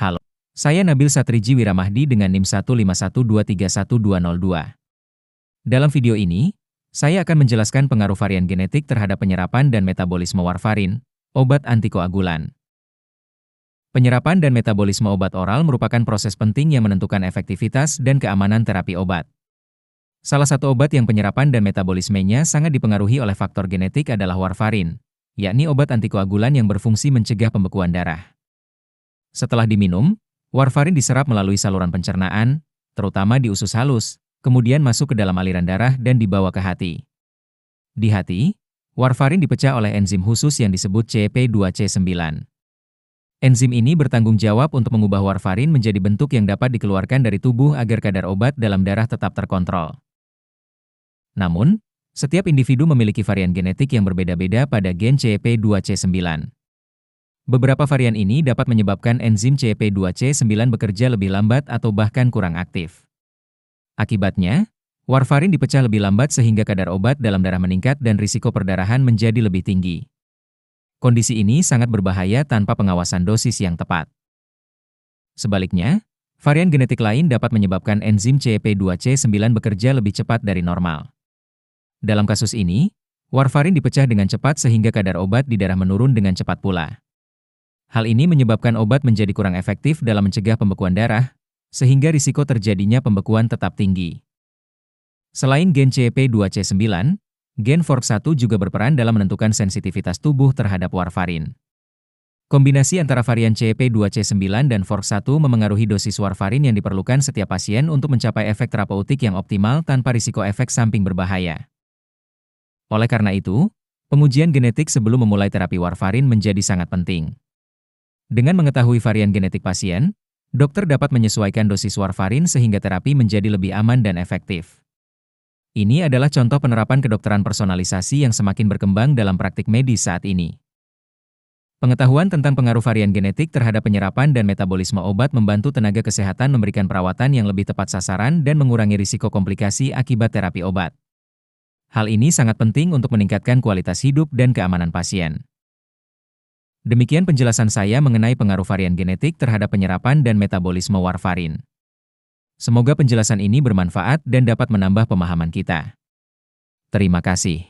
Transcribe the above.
Halo, saya Nabil Satriji Wiramahdi dengan NIM 1512312002. Dalam video ini, saya akan menjelaskan pengaruh varian genetik terhadap penyerapan dan metabolisme warfarin, obat antikoagulan. Penyerapan dan metabolisme obat oral merupakan proses penting yang menentukan efektivitas dan keamanan terapi obat. Salah satu obat yang penyerapan dan metabolismenya sangat dipengaruhi oleh faktor genetik adalah warfarin, yakni obat antikoagulan yang berfungsi mencegah pembekuan darah. Setelah diminum, warfarin diserap melalui saluran pencernaan, terutama di usus halus, kemudian masuk ke dalam aliran darah dan dibawa ke hati. Di hati, warfarin dipecah oleh enzim khusus yang disebut CYP2C9. Enzim ini bertanggung jawab untuk mengubah warfarin menjadi bentuk yang dapat dikeluarkan dari tubuh agar kadar obat dalam darah tetap terkontrol. Namun, setiap individu memiliki varian genetik yang berbeda-beda pada gen CYP2C9. Beberapa varian ini dapat menyebabkan enzim CYP2C9 bekerja lebih lambat atau bahkan kurang aktif. Akibatnya, warfarin dipecah lebih lambat sehingga kadar obat dalam darah meningkat dan risiko perdarahan menjadi lebih tinggi. Kondisi ini sangat berbahaya tanpa pengawasan dosis yang tepat. Sebaliknya, varian genetik lain dapat menyebabkan enzim CYP2C9 bekerja lebih cepat dari normal. Dalam kasus ini, warfarin dipecah dengan cepat sehingga kadar obat di darah menurun dengan cepat pula. Hal ini menyebabkan obat menjadi kurang efektif dalam mencegah pembekuan darah, sehingga risiko terjadinya pembekuan tetap tinggi. Selain gen CYP2C9, gen FORK1 juga berperan dalam menentukan sensitivitas tubuh terhadap warfarin. Kombinasi antara varian CYP2C9 dan FORK1 memengaruhi dosis warfarin yang diperlukan setiap pasien untuk mencapai efek terapeutik yang optimal tanpa risiko efek samping berbahaya. Oleh karena itu, pengujian genetik sebelum memulai terapi warfarin menjadi sangat penting. Dengan mengetahui varian genetik pasien, dokter dapat menyesuaikan dosis warfarin sehingga terapi menjadi lebih aman dan efektif. Ini adalah contoh penerapan kedokteran personalisasi yang semakin berkembang dalam praktik medis saat ini. Pengetahuan tentang pengaruh varian genetik terhadap penyerapan dan metabolisme obat membantu tenaga kesehatan memberikan perawatan yang lebih tepat sasaran dan mengurangi risiko komplikasi akibat terapi obat. Hal ini sangat penting untuk meningkatkan kualitas hidup dan keamanan pasien. Demikian penjelasan saya mengenai pengaruh varian genetik terhadap penyerapan dan metabolisme warfarin. Semoga penjelasan ini bermanfaat dan dapat menambah pemahaman kita. Terima kasih.